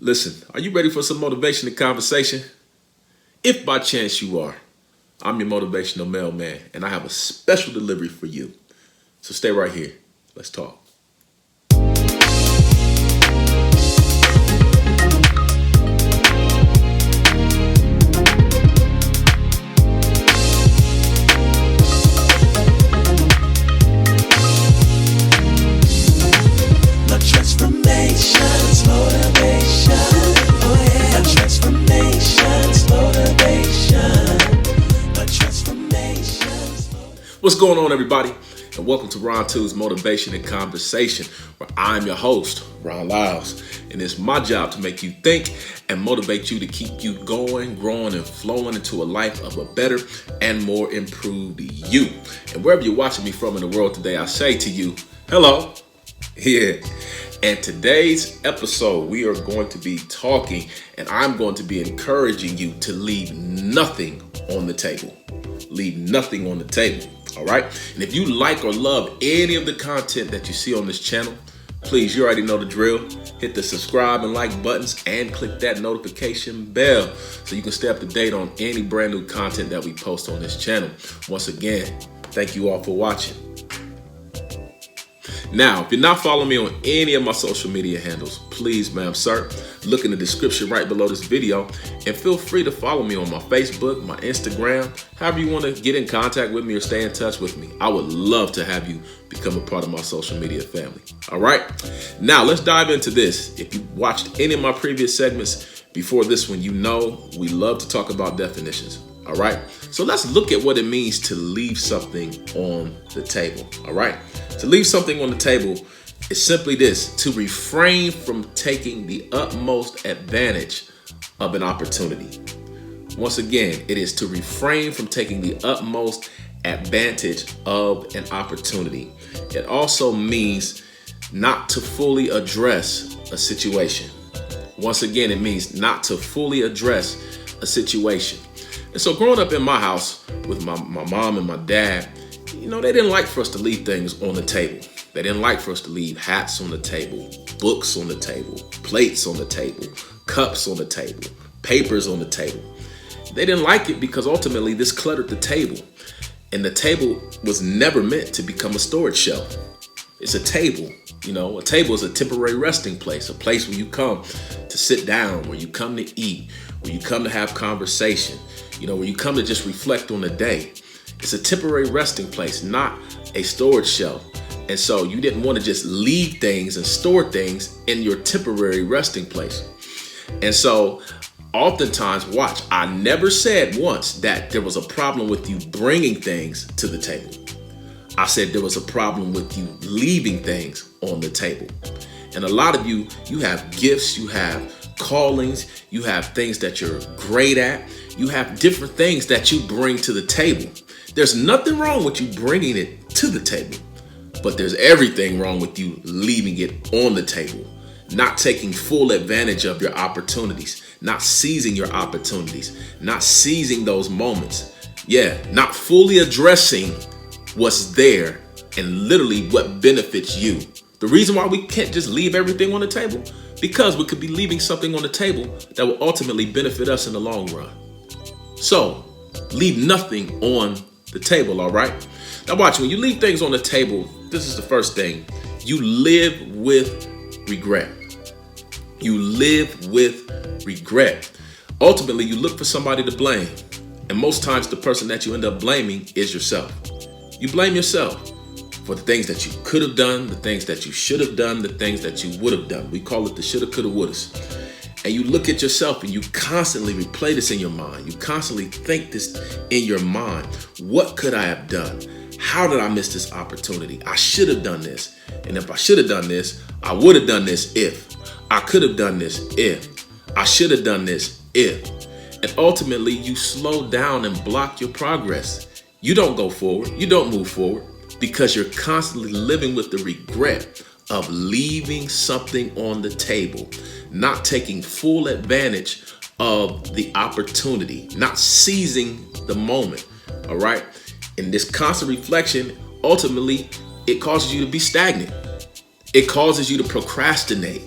Listen, are you ready for some motivation and conversation? If by chance you are, I'm your motivational mailman, and I have a special delivery for you. So stay right here. Let's talk. What's going on, everybody? And welcome to Ron 2's Motivation and Conversation, where I'm your host, Ron Lyles. And it's my job to make you think and motivate you to keep you going, growing, and flowing into a life of a better and more improved you. And wherever you're watching me from in the world today, I say to you, hello. Yeah. And today's episode, we are going to be talking, and I'm going to be encouraging you to leave nothing on the table. Leave nothing on the table. All right. And if you like or love any of the content that you see on this channel, please, you already know the drill. Hit the subscribe and like buttons and click that notification bell so you can stay up to date on any brand new content that we post on this channel. Once again, thank you all for watching. Now, if you're not following me on any of my social media handles, please, ma'am, sir, look in the description right below this video and feel free to follow me on my Facebook, my Instagram, however you want to get in contact with me or stay in touch with me. I would love to have you become a part of my social media family. All right. Now, let's dive into this. If you watched any of my previous segments before this one, you know we love to talk about definitions. All right. So let's look at what it means to leave something on the table. All right. To leave something on the table is simply this: to refrain from taking the utmost advantage of an opportunity. Once again, it is to refrain from taking the utmost advantage of an opportunity. It also means not to fully address a situation. Once again, it means not to fully address a situation. And so growing up in my house with my mom and my dad, they didn't like for us to leave things on the table. They didn't like for us to leave hats on the table, books on the table, plates on the table, cups on the table, papers on the table. They didn't like it because ultimately this cluttered the table. And the table was never meant to become a storage shelf. It's a table. A table is a temporary resting place, a place where you come to sit down, where you come to eat, where you come to have conversation, where you come to just reflect on the day. It's a temporary resting place, not a storage shelf. And so you didn't want to just leave things and store things in your temporary resting place. And so oftentimes, watch, I never said once that there was a problem with you bringing things to the table. I said there was a problem with you leaving things on the table. And a lot of you have gifts, you have callings, you have things that you're great at, you have different things that you bring to the table. There's nothing wrong with you bringing it to the table, but there's everything wrong with you leaving it on the table, not taking full advantage of your opportunities, not seizing your opportunities, not seizing those moments. Not fully addressing what's there and literally what benefits you. The reason why we can't just leave everything on the table, because we could be leaving something on the table that will ultimately benefit us in the long run. So leave nothing on the table, all right? Now watch, when you leave things on the table, this is the first thing. You live with regret. You live with regret. Ultimately, you look for somebody to blame. And most times the person that you end up blaming is yourself. You blame yourself for the things that you could have done, the things that you should have done, the things that you would have done. We call it the shoulda, coulda, wouldas. And you look at yourself and you constantly replay this in your mind. You constantly think this in your mind. What could I have done? How did I miss this opportunity? I should have done this. And if I should have done this, I would have done this if. I could have done this if. I should have done this if. And ultimately, you slow down and block your progress. You don't go forward. You don't move forward because you're constantly living with the regret of leaving something on the table, not taking full advantage of the opportunity, not seizing the moment. All right. And this constant reflection, ultimately, it causes you to be stagnant. It causes you to procrastinate.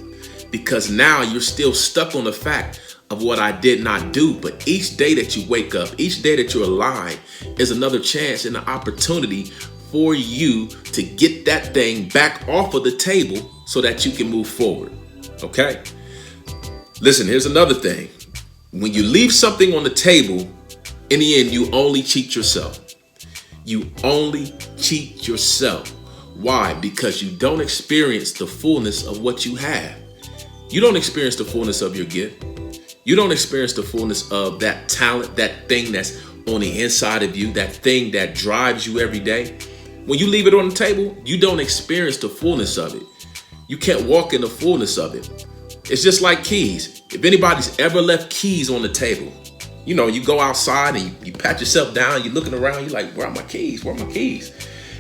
because now you're still stuck on the fact of what I did not do. But each day that you wake up, each day that you're alive is another chance and an opportunity for you to get that thing back off of the table so that you can move forward. Okay? Listen, here's another thing. When you leave something on the table, in the end, you only cheat yourself. You only cheat yourself. Why? Because you don't experience the fullness of what you have. You don't experience the fullness of your gift. You don't experience the fullness of that talent, that thing that's on the inside of you, that thing that drives you every day. When you leave it on the table, you don't experience the fullness of it. You can't walk in the fullness of it. It's just like keys. If anybody's ever left keys on the table, you know, you go outside and you pat yourself down, you're looking around, you're like, where are my keys? Where are my keys?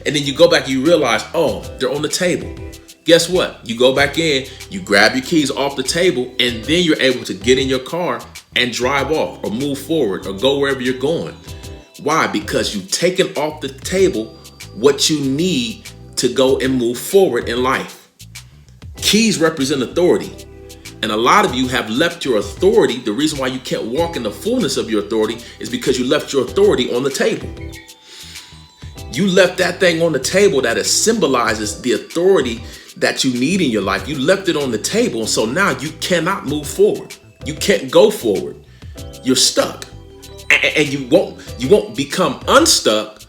And then you go back and you realize, oh, they're on the table. Guess what? You go back in, you grab your keys off the table, and then you're able to get in your car and drive off or move forward or go wherever you're going. Why? Because you've taken off the table what you need to go and move forward in life. Keys represent authority. And a lot of you have left your authority. The reason why you can't walk in the fullness of your authority is because you left your authority on the table. You left that thing on the table that symbolizes the authority that you need in your life. You left it on the table. So now you cannot move forward. You can't go forward. You're stuck. And you won't become unstuck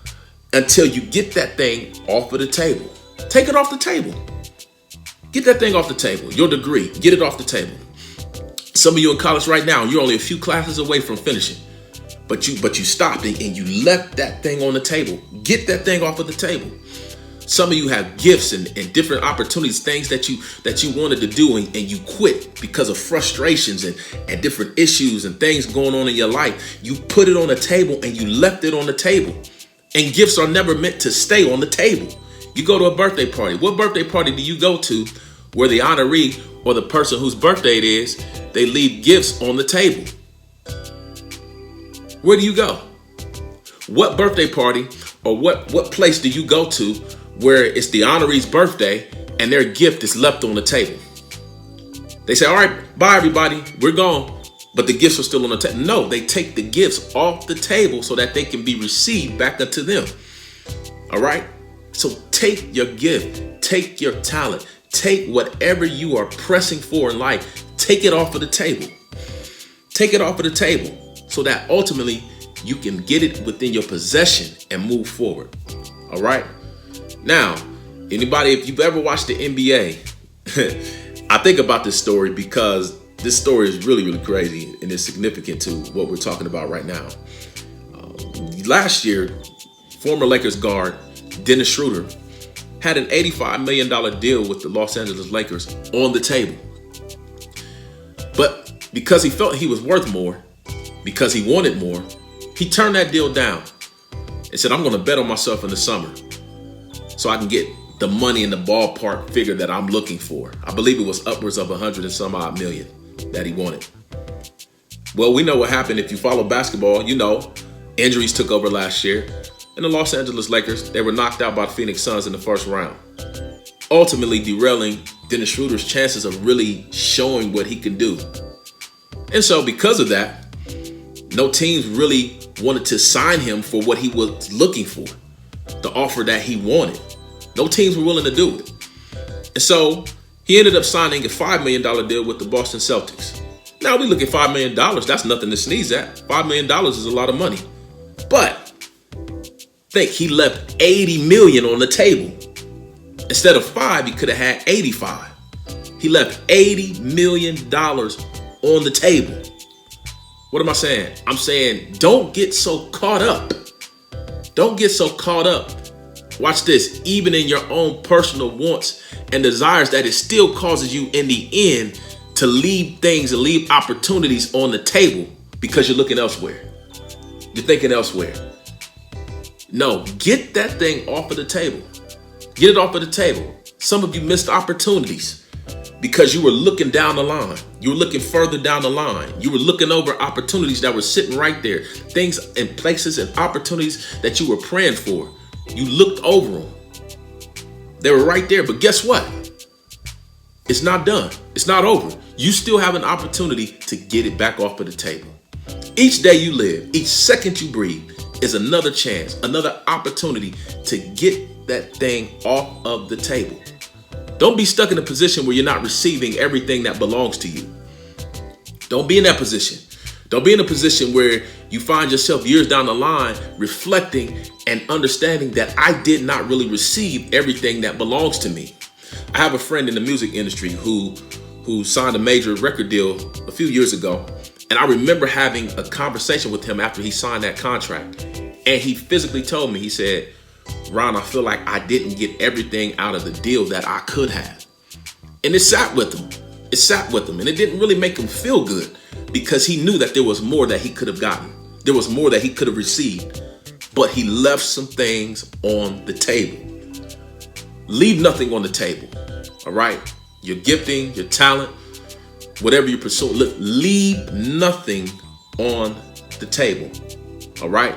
until you get that thing off of the table. Take it off the table. Get that thing off the table. Your degree, get it off the table. Some of you in college right now, you're only a few classes away from finishing, but you stopped and you left that thing on the table. Get that thing off of the table. Some of you have gifts and different opportunities, things that you wanted to do and you quit because of frustrations and different issues and things going on in your life. You put it on the table and you left it on the table. And gifts are never meant to stay on the table. You go to a birthday party. What birthday party do you go to where the honoree or the person whose birthday it is, they leave gifts on the table? Where do you go? What birthday party or what place do you go to where it's the honoree's birthday and their gift is left on the table? They say, all right, bye everybody, we're gone. But the gifts are still on the table. No, they take the gifts off the table so that they can be received back unto them. All right? So take your gift, take your talent, take whatever you are pressing for in life, take it off of the table. Take it off of the table so that ultimately you can get it within your possession and move forward. All right? Now, anybody, if you've ever watched the NBA, I think about this story because this story is really, really crazy and is significant to what we're talking about right now. Last year, former Lakers guard Dennis Schroeder had an $85 million deal with the Los Angeles Lakers on the table. But because he felt he was worth more, because he wanted more, he turned that deal down and said, I'm going to bet on myself in the summer so I can get the money in the ballpark figure that I'm looking for. I believe it was upwards of 100 and some odd million that he wanted. Well, we know what happened. If you follow basketball, you know injuries took over last year. And the Los Angeles Lakers, they were knocked out by the Phoenix Suns in the first round, ultimately derailing Dennis Schroeder's chances of really showing what he can do. And so because of that, no teams really wanted to sign him for what he was looking for, the offer that he wanted. No teams were willing to do it. And so he ended up signing a $5 million deal with the Boston Celtics. Now we look at $5 million, that's nothing to sneeze at. $5 million is a lot of money. But think he left 80 million on the table. Instead of 5, he could have had 85. He left $80 million on the table. What am I saying? I'm saying don't get so caught up. Don't get so caught up. Watch this. Even in your own personal wants and desires, that it still causes you in the end to leave things and leave opportunities on the table because you're looking elsewhere. You're thinking elsewhere. No, get that thing off of the table. Get it off of the table. Some of you missed opportunities because you were looking down the line. You were looking further down the line. You were looking over opportunities that were sitting right there. Things and places and opportunities that you were praying for. You looked over them. They were right there. But guess what? It's not done. It's not over. You still have an opportunity to get it back off of the table. Each day you live, each second you breathe is another chance, another opportunity to get that thing off of the table. Don't be stuck in a position where you're not receiving everything that belongs to you. Don't be in that position. Don't be in a position where you find yourself years down the line reflecting and understanding that I did not really receive everything that belongs to me. I have a friend in the music industry who signed a major record deal a few years ago. And I remember having a conversation with him after he signed that contract. And he physically told me, he said, Ron, I feel like I didn't get everything out of the deal that I could have. And it sat with him. It sat with him. And it didn't really make him feel good because he knew that there was more that he could have gotten. There was more that he could have received. But he left some things on the table. Leave nothing on the table. All right? Your gifting, your talent, whatever you pursue, leave nothing on the table. All right?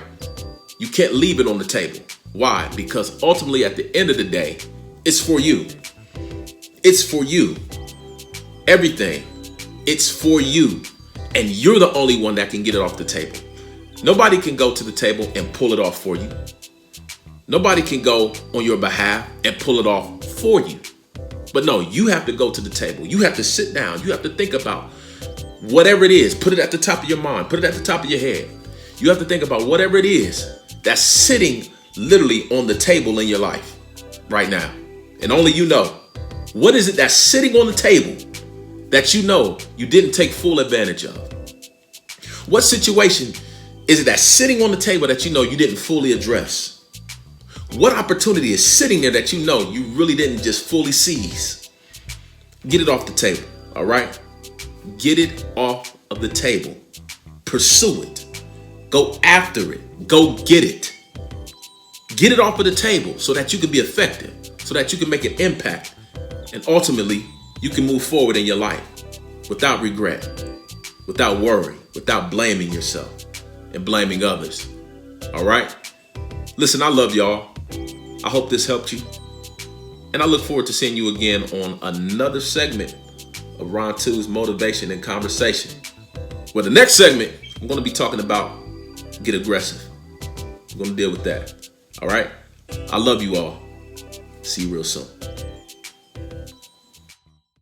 You can't leave it on the table. Why? Because ultimately at the end of the day, it's for you. It's for you. Everything. It's for you. And you're the only one that can get it off the table. Nobody can go to the table and pull it off for you. Nobody can go on your behalf and pull it off for you. But no, you have to go to the table. You have to sit down. You have to think about whatever it is. Put it at the top of your mind. Put it at the top of your head. You have to think about whatever it is that's sitting literally on the table in your life right now. And only you know. What is it that's sitting on the table that you know you didn't take full advantage of? What situation is it that's sitting on the table that you know you didn't fully address? What opportunity is sitting there that you know you really didn't just fully seize? Get it off the table, all right? Get it off of the table. Pursue it. Go after it. Go get it. Get it off of the table so that you can be effective, so that you can make an impact, and ultimately you can move forward in your life without regret, without worry, without blaming yourself and blaming others, all right? Listen, I love y'all. I hope this helped you. And I look forward to seeing you again on another segment of Ron 2's Motivation and Conversation. Well, the next segment, I'm going to be talking about get aggressive. I'm going to deal with that. All right? I love you all. See you real soon.